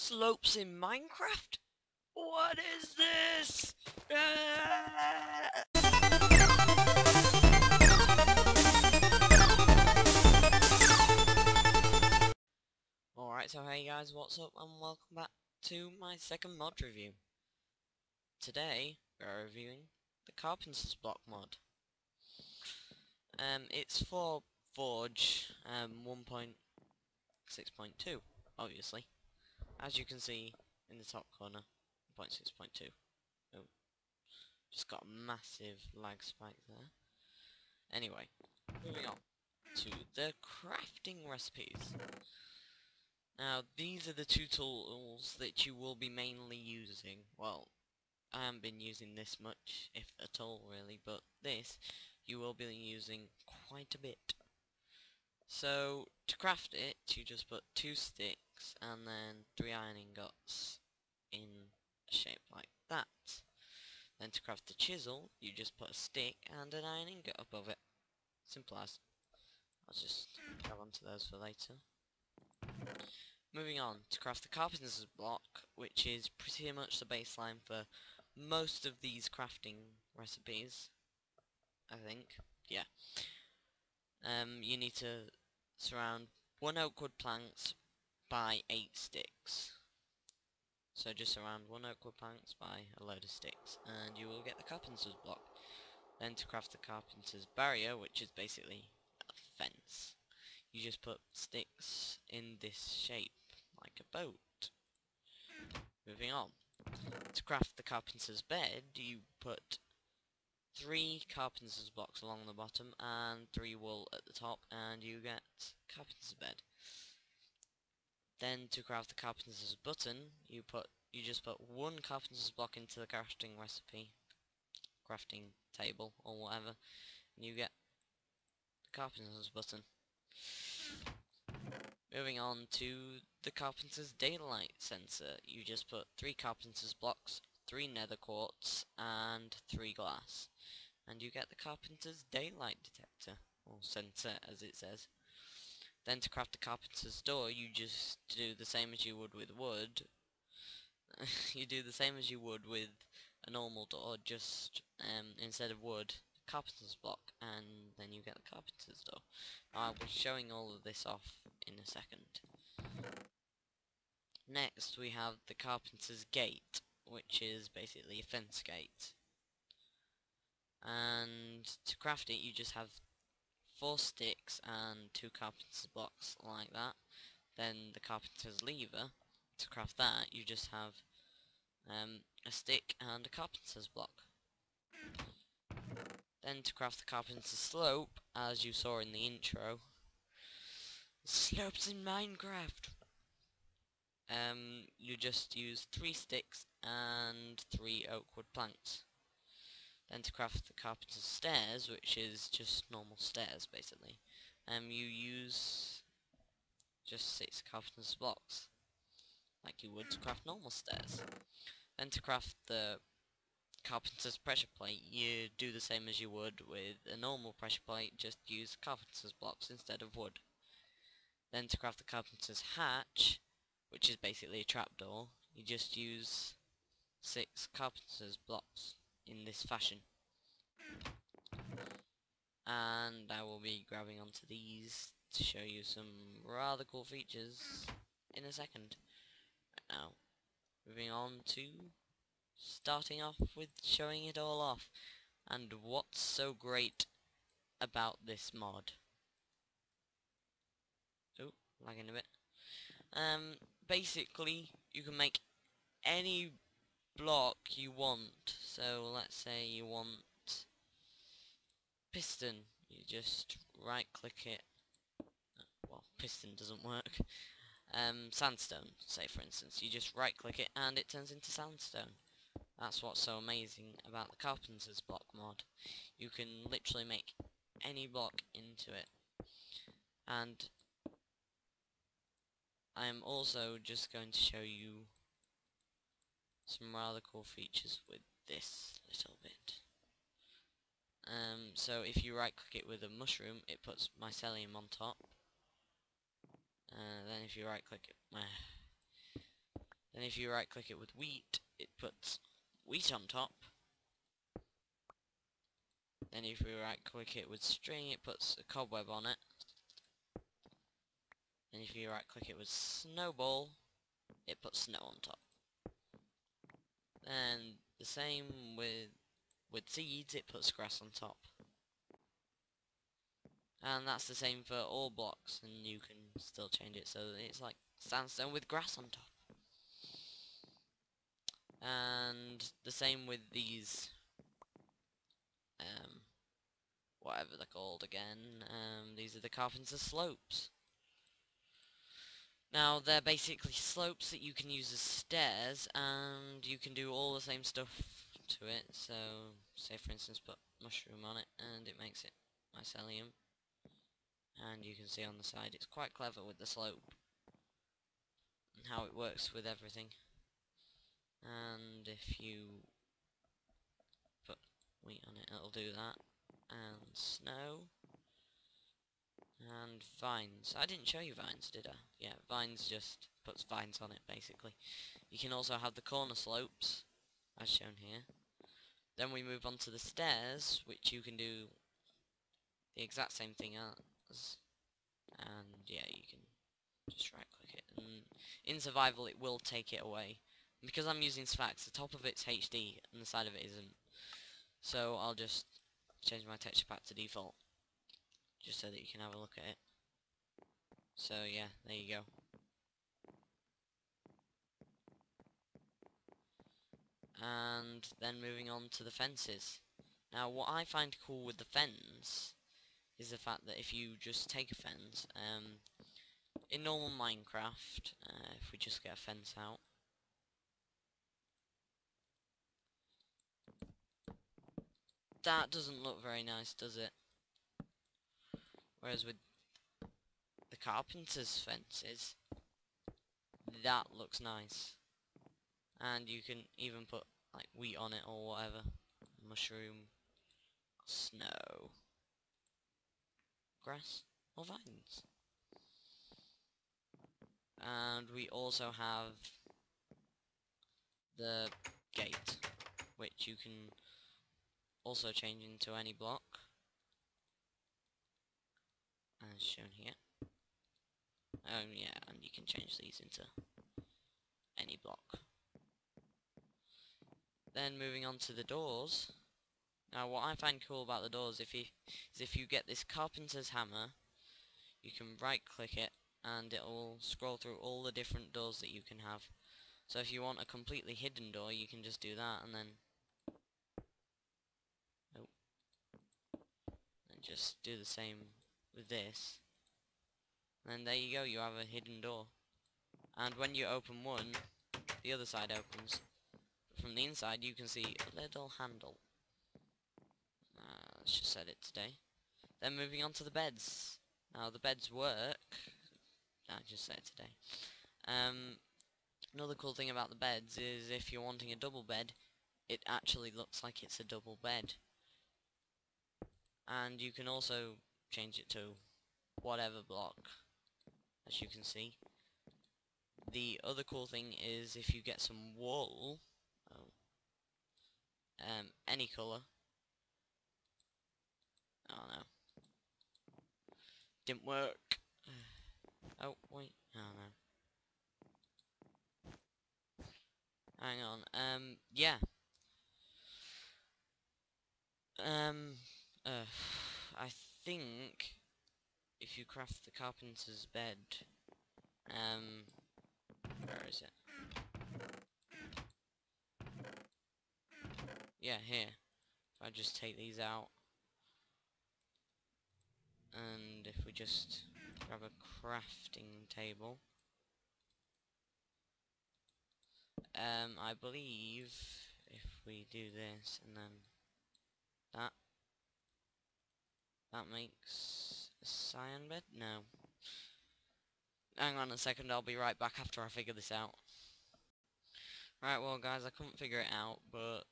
Slopes in Minecraft? What is this? Ah! Alright, so hey guys, what's up and welcome back to my second mod review. Today, we're reviewing the Carpenters Block Mod. It's for Forge 1.6.2, obviously. As you can see in the top corner, 1.6.2. Oh, just got a massive lag spike there. Anyway, moving on to the crafting recipes. Now, these are the two tools that you will be mainly using. Well, I haven't been using this much, if at all really, but this you will be using quite a bit. So, to craft it, you just put 2 sticks and then 3 iron ingots in a shape like that. Then to craft the chisel, you just put a stick and an iron ingot above it. Simple as. I'll just grab onto those for later. Moving on, to craft the Carpenter's Block, which is pretty much the baseline for most of these crafting recipes, I think. Yeah. You need to surround 1 oak wood planks by 8 sticks. So just surround 1 oak wood planks by a load of sticks, and you will get the Carpenter's Block. Then to craft the Carpenter's Barrier, which is basically a fence, you just put sticks in this shape, like a boat. Moving on. To craft the Carpenter's Bed, you put 3 Carpenter's Blocks along the bottom and 3 wool at the top, and you get Carpenter's Bed. Then to craft the Carpenter's Button, you just put 1 Carpenter's Block into the crafting table or whatever, and you get the Carpenter's Button. Moving on to the Carpenter's Daylight Sensor, you just put 3 Carpenter's Blocks, 3 nether quartz, and 3 glass, and you get the Carpenter's Daylight Detector, or Sensor as it says. Then to craft the Carpenter's Door, you just do the same as you would with wood. You do the same as you would with a normal door, just instead of wood, Carpenter's Block, and then you get the Carpenter's Door. I'll be showing all of this off in a second. Next we have the Carpenter's Gate, which is basically a fence gate. And to craft it you just have 4 sticks and 2 Carpenter's Blocks like that. Then the Carpenter's Lever, to craft that you just have a stick and a Carpenter's Block. Then to craft the Carpenter's Slope, as you saw in the intro, slopes in Minecraft, you just use 3 sticks and 3 oak wood planks. Then to craft the Carpenter's Stairs, which is just normal stairs basically, you use just 6 Carpenter's Blocks, like you would to craft normal stairs. Then to craft the Carpenter's Pressure Plate, you do the same as you would with a normal pressure plate, just use Carpenter's Blocks instead of wood. Then to craft the Carpenter's Hatch, which is basically a trapdoor, you just use 6 Carpenter's Blocks in this fashion. And I will be grabbing onto these to show you some rather cool features in a second. Right now, moving on to starting off with showing it all off and what's so great about this mod. Oh, lagging a bit. Basically you can make any block you want. So let's say you want piston, you just right click it. Well, piston doesn't work. Sandstone, say for instance, you just right click it and it turns into sandstone. That's what's so amazing about the Carpenter's Block mod. You can literally make any block into it. And I'm also just going to show you some rather cool features with this little bit. So if you right click it with a mushroom, it puts mycelium on top. Then if you right click it, Then if you right click it with wheat, it puts wheat on top. Then if we right click it with string, it puts a cobweb on it. And if you right click it with snowball, it puts snow on top. And the same with seeds, it puts grass on top. And that's the same for all blocks, and you can still change it so that it's like sandstone with grass on top. And the same with these, whatever they're called again, these are the Carpenters slopes. Now, they're basically slopes that you can use as stairs, and you can do all the same stuff to it. So, say for instance, put mushroom on it, and it makes it mycelium. And you can see on the side, it's quite clever with the slope, and how it works with everything. And if you put wheat on it, it'll do that. And snow. And vines. I didn't show you vines, did I? Yeah, vines just puts vines on it, basically. You can also have the corner slopes, as shown here. Then we move on to the stairs, which you can do the exact same thing as. And yeah, you can just right click it. And in survival, it will take it away. And because I'm using Sphax, the top of it's HD, and the side of it isn't. So I'll just change my texture pack to default, just so that you can have a look at it. So yeah, there you go. And then moving on to the fences. Now what I find cool with the fence is the fact that if you just take a fence, in normal Minecraft, if we just get a fence out, that doesn't look very nice, does it? Whereas with the Carpenter's fences, that looks nice. And you can even put like wheat on it or whatever, mushroom, snow, grass, or vines. And we also have the gate, which you can also change into any block, as shown here. Yeah, and you can change these into any block. Then moving on to the doors. Now what I find cool about the doors is if you get this Carpenter's hammer, you can right click it and it will scroll through all the different doors that you can have. So if you want a completely hidden door, you can just do that and then just do the same with this. And there you go, you have a hidden door. And when you open one, the other side opens. From the inside you can see a little handle. Let's just set it today. Then moving on to the beds. Now the beds work. I just said today. Another cool thing about the beds is if you're wanting a double bed, it actually looks like it's a double bed. And you can also change it to whatever block, as you can see. The other cool thing is if you get some wool, any colour. Oh no, didn't work. Oh wait, oh no. Hang on. Yeah. I think if you craft the carpenter's bed, where is it? Yeah, here. If I just take these out, and if we just grab a crafting table, I believe if we do this and then that makes a cyan bed? No. Hang on a second, I'll be right back after I figure this out. Right, well guys, I couldn't figure it out, but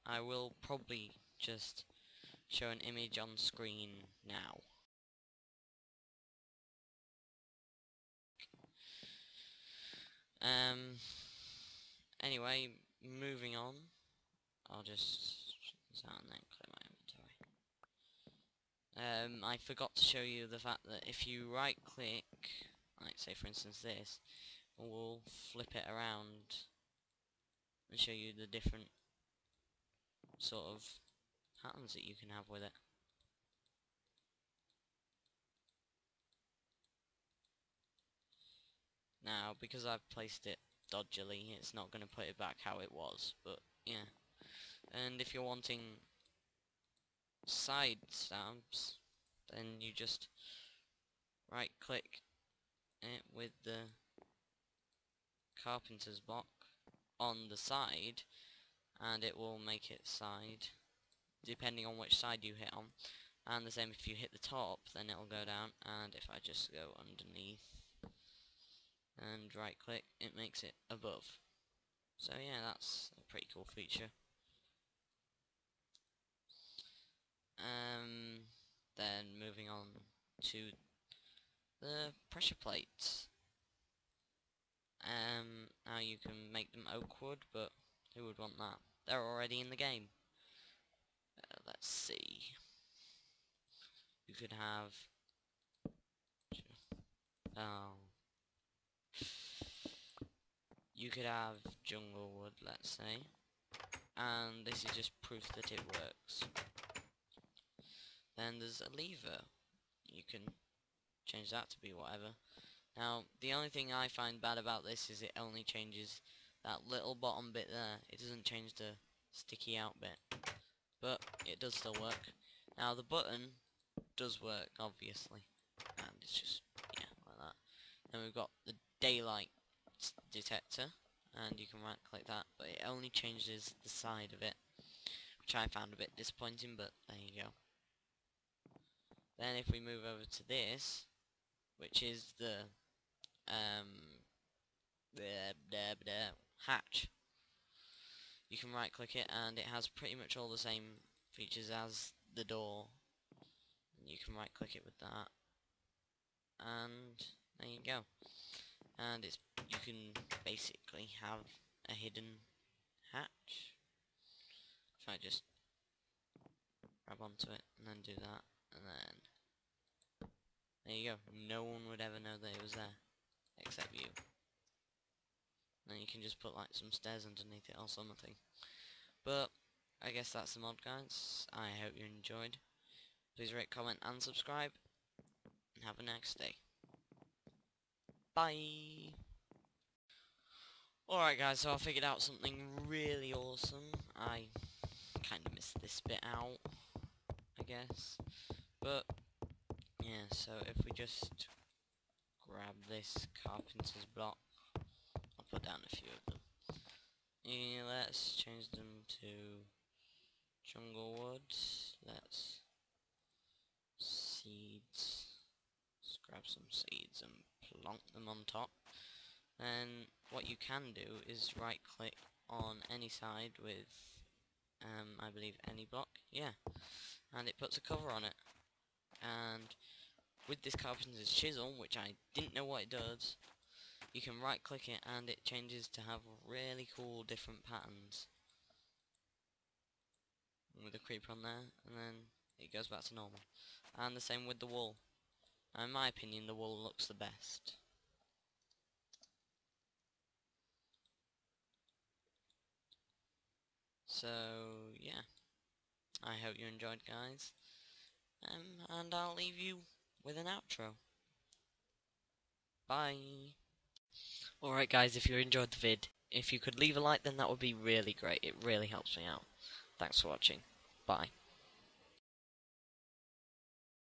I will probably just show an image on screen now. Anyway, moving on. I'll just sound and then clear my inventory. I forgot to show you the fact that if you right click, like say for instance this, we'll flip it around and show you the different sort of patterns that you can have with it. Now, because I've placed it dodgily, it's not going to put it back how it was, but yeah. And if you're wanting side stamps, then you just right click it with the Carpenter's block on the side, and it will make it side depending on which side you hit on. And the same if you hit the top, then it'll go down, and if I just go underneath and right click, it makes it above. So yeah, that's a pretty cool feature. Then moving on to the pressure plates. Now you can make them oak wood, but who would want that? They're already in the game. Let's see. You could have you could have jungle wood, let's say, and this is just proof that it works. Then there's a lever. You can change that to be whatever. Now, the only thing I find bad about this is it only changes that little bottom bit there. It doesn't change the sticky out bit, but it does still work. Now, the button does work, obviously, and it's just, yeah, like that. Then we've got the daylight detector, and you can right click that, but it only changes the side of it, which I found a bit disappointing, but there you go. Then if we move over to this, which is the hatch, you can right click it, and it has pretty much all the same features as the door. And you can right click it with that, and there you go. And it's, you can basically have a hidden hatch. If I just grab onto it and then do that, and then there you go. No one would ever know that it was there except you. And then you can just put like some stairs underneath it or something. But I guess that's the mod, guys. I hope you enjoyed. Please rate, comment and subscribe, and have a nice day. Bye. Alright guys, so I figured out something really awesome. I kind of missed this bit out, I guess. But yeah, so if we just grab this Carpenter's block, I'll put down a few of them. Yeah, let's change them to jungle wood. Let's seeds. Let's grab some seeds and plonk them on top. Then what you can do is right click on any side with I believe any block, yeah, and it puts a cover on it. And with this carpenter's chisel, which I didn't know what it does, you can right click it and it changes to have really cool different patterns with a creeper on there, and then it goes back to normal. And the same with the wool. Now, in my opinion, the wool looks the best. So yeah, I hope you enjoyed, guys, and I'll leave you with an outro. Bye. Alright guys, if you enjoyed the vid, if you could leave a like, then that would be really great. It really helps me out. Thanks for watching. Bye.